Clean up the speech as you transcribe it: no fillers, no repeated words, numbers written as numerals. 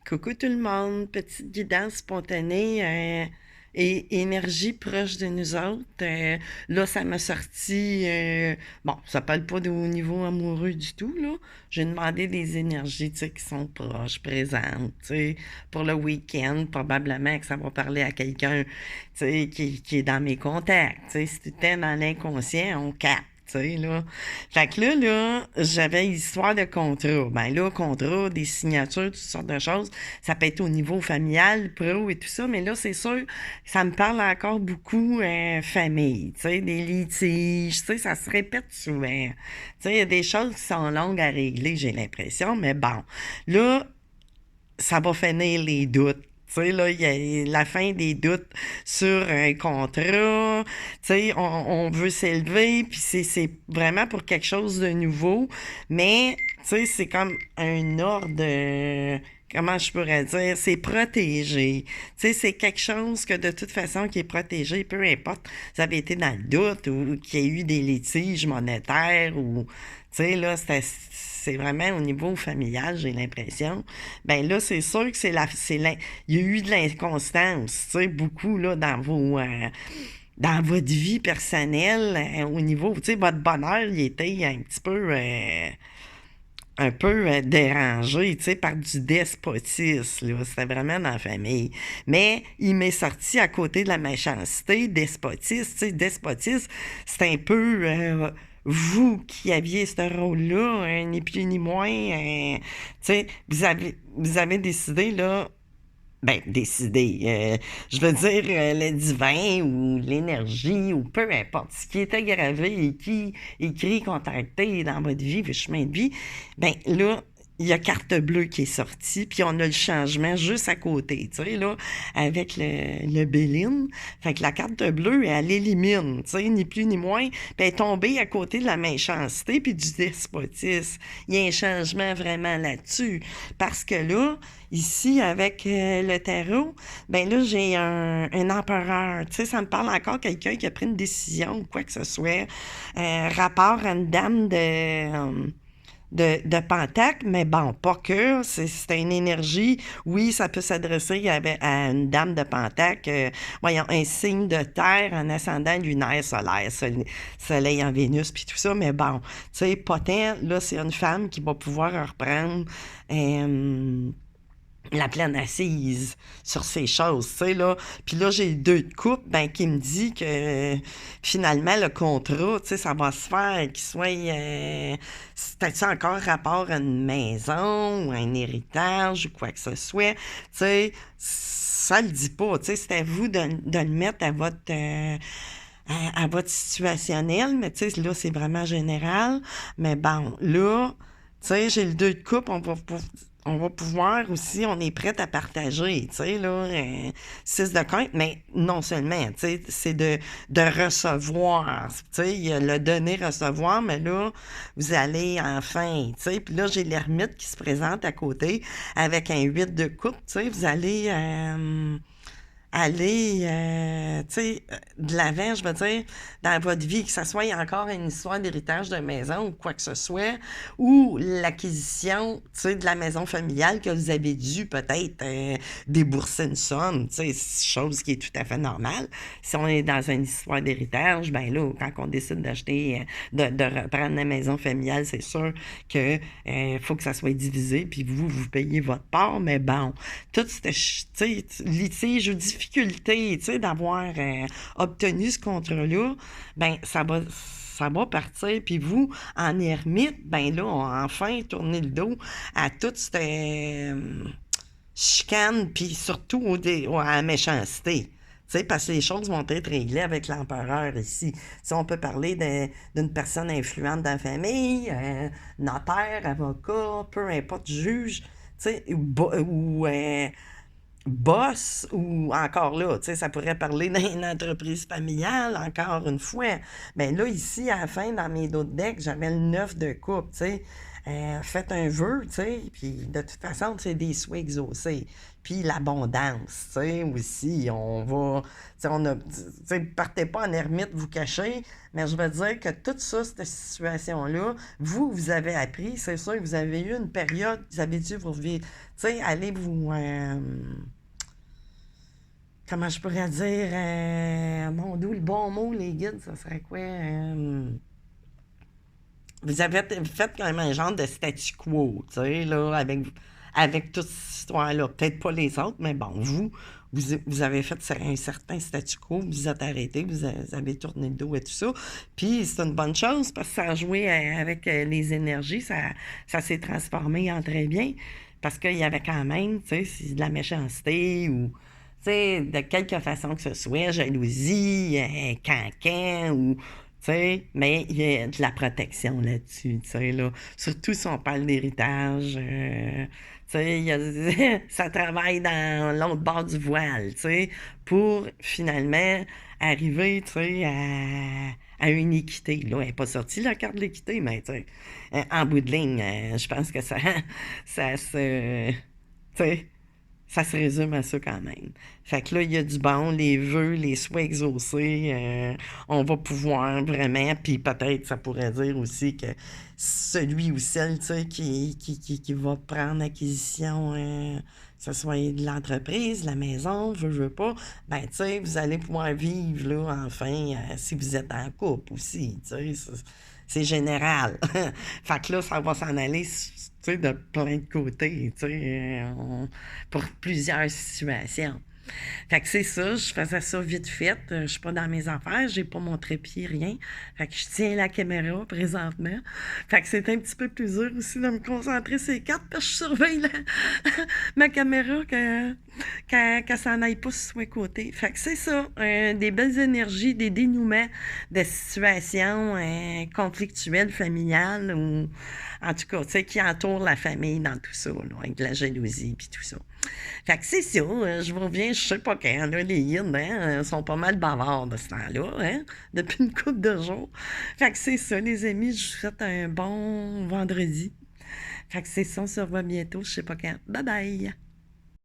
Coucou tout le monde, petite guidance spontanée et énergie proche de nous autres. Là, ça m'a sorti, bon, ça parle pas de haut niveau amoureux du tout, là. J'ai demandé des énergies, tu sais, qui sont proches, présentes, tu sais, pour le week-end, probablement que ça va parler à quelqu'un, tu sais, qui est dans mes contacts, tu sais, si tu étais dans l'inconscient, on capte. Tu sais, là. Fait que là, j'avais histoire de contrat. Ben là, contrat, des signatures, toutes sortes de choses. Ça peut être au niveau familial, pro et tout ça, mais là, c'est sûr, ça me parle encore beaucoup famille, tu sais, des litiges, tu sais, ça se répète souvent. Tu sais, il y a des choses qui sont longues à régler, j'ai l'impression, mais bon. Là, ça va finir les doutes. Tu sais, là, il y a la fin des doutes sur un contrat. Tu sais, on veut s'élever, puis c'est vraiment pour quelque chose de nouveau. Mais, tu sais, c'est comme un ordre comment je pourrais dire, c'est protégé. Tu sais, c'est quelque chose que de toute façon qui est protégé, peu importe si vous avez été dans le doute ou qu'il y a eu des litiges monétaires ou, tu sais, là, c'est vraiment au niveau familial, j'ai l'impression. Ben là, c'est sûr que il y a eu de l'inconstance, tu sais, beaucoup, là, dans votre vie personnelle, au niveau, tu sais, votre bonheur, il était un peu dérangé, tu sais, par du despotisme, là. C'était vraiment dans la famille. Mais il m'est sorti à côté de la méchanceté, despotisme, tu sais, despotisme, c'est un peu vous qui aviez ce rôle-là, ni plus ni moins, tu sais, vous avez décidé, là, ben, décider. Je veux dire, le divin ou l'énergie ou peu importe ce qui était gravé et qui écrit contacté dans votre vie, votre chemin de vie, ben là, il y a carte bleue qui est sortie, puis on a le changement juste à côté, tu sais, là, avec le Béline. Fait que la carte bleue, elle élimine, tu sais, ni plus ni moins, puis elle est tombée à côté de la méchanceté puis du despotisme. Il y a un changement vraiment là-dessus. Parce que là, ici, avec le tarot, ben là, j'ai un empereur. Tu sais, ça me parle encore quelqu'un qui a pris une décision ou quoi que ce soit. Rapport à une dame de Pentacle, mais bon, pas que. C'est une énergie. Oui, ça peut s'adresser à une dame de Pentacle. Voyons, un signe de terre, un ascendant lunaire solaire, soleil en Vénus, puis tout ça. Mais bon, tu sais, potent, là, c'est une femme qui va pouvoir reprendre. euh, la pleine assise sur ces choses, tu sais, là. Puis là, j'ai deux de couple, ben, qui me dit que finalement, le contrat, tu sais, ça va se faire, qu'il soit... c'est peut-être encore rapport à une maison ou à un héritage ou quoi que ce soit. Tu sais, ça le dit pas, tu sais, c'est à vous de le mettre à votre... à votre situationnel, mais tu sais, là, c'est vraiment général. Mais bon, là, tu sais, j'ai le deux de coupe, on va pouvoir aussi, on est prête à partager, tu sais, là, 6 de compte, mais non seulement, tu sais, c'est de recevoir, tu sais, il y a le donner-recevoir, mais là, vous allez enfin, tu sais, puis là, j'ai l'ermite qui se présente à côté avec un 8 de coupe, tu sais, vous allez... aller, tu sais, de l'avant, je veux dire, dans votre vie, que ce soit encore une histoire d'héritage de maison ou quoi que ce soit, ou l'acquisition, tu sais, de la maison familiale que vous avez dû peut-être débourser une somme, tu sais, chose qui est tout à fait normale. Si on est dans une histoire d'héritage, ben là, quand on décide d'acheter, de reprendre la maison familiale, c'est sûr que faut que ça soit divisé, puis vous payez votre part, mais bon, tout ce, tu sais, litige ou difficulté, tu sais, d'avoir obtenu ce contrat-là, ben, ça va partir. Puis vous, en ermite, ben là, on a enfin tourné le dos à toute cette chicane, puis surtout à la méchanceté. Tu sais, parce que les choses vont être réglées avec l'empereur ici. Si on peut parler d'une personne influente dans la famille, notaire, avocat, peu importe, juge, tu sais, ou boss, ou encore là, tu sais, ça pourrait parler d'une entreprise familiale, encore une fois. Mais là, ici, à la fin, dans mes autres decks, j'avais le 9 de coupe, tu sais. faites un vœu, tu sais, puis de toute façon, c'est des souhaits exaucés. Puis l'abondance, tu sais, aussi, on va, tu sais, partez pas en ermite vous cacher, mais je veux dire que tout ça, cette situation-là, vous avez appris, c'est sûr, vous avez eu une période, vous avez dû vous vivre, tu sais, allez vous, comment je pourrais dire, mon Dieu, le bon mot, les guides, ça serait quoi? Vous avez fait quand même un genre de statu quo, tu sais, là, avec toute cette histoire-là. Peut-être pas les autres, mais bon, vous avez fait un certain statu quo, vous vous êtes arrêté, vous avez tourné le dos et tout ça. Puis c'est une bonne chose parce que ça a joué avec les énergies, ça s'est transformé en très bien. Parce qu'il y avait quand même, tu sais, de la méchanceté ou, tu sais, de quelque façon que ce soit, jalousie, cancan ou tu sais, mais il y a de la protection là-dessus, tu sais, là. Surtout si on parle d'héritage, tu sais, ça travaille dans l'autre bord du voile, tu sais, pour finalement arriver, tu sais, à une équité. Là, elle n'est pas sortie, la carte de l'équité, mais tu sais, en bout de ligne, je pense que ça se, tu sais, ça se résume à ça quand même. Fait que là, il y a du bon, les vœux, les souhaits exaucés, on va pouvoir vraiment, puis peut-être ça pourrait dire aussi que celui ou celle, tu sais, qui va prendre acquisition, que ce soit de l'entreprise, la maison, veux pas, ben, tu sais, vous allez pouvoir vivre, là, enfin, si vous êtes en couple aussi, tu sais, c'est général. Fait que là, ça va s'en aller, tu sais, de plein de côtés, tu sais, pour plusieurs situations. Fait que c'est ça, je faisais ça vite fait. Je suis pas dans mes affaires, j'ai pas mon trépied, rien. Fait que je tiens la caméra présentement. Fait que c'est un petit peu plus dur aussi de me concentrer sur les cartes parce que je surveille ma caméra que ça n'aille pas sur les côtés. Fait que c'est ça, des belles énergies, des dénouements de situations conflictuelles, familiales ou en tout cas, tu sais, qui entourent la famille dans tout ça, là, avec de la jalousie puis tout ça. Fait que c'est ça, je vous reviens, je sais pas quand, là, les Yin, hein, sont pas mal bavards de ce temps-là, hein, depuis une couple de jours. Fait que c'est ça, les amis, je vous souhaite un bon vendredi. Fait que c'est ça, on se revoit bientôt, je sais pas quand. Bye bye!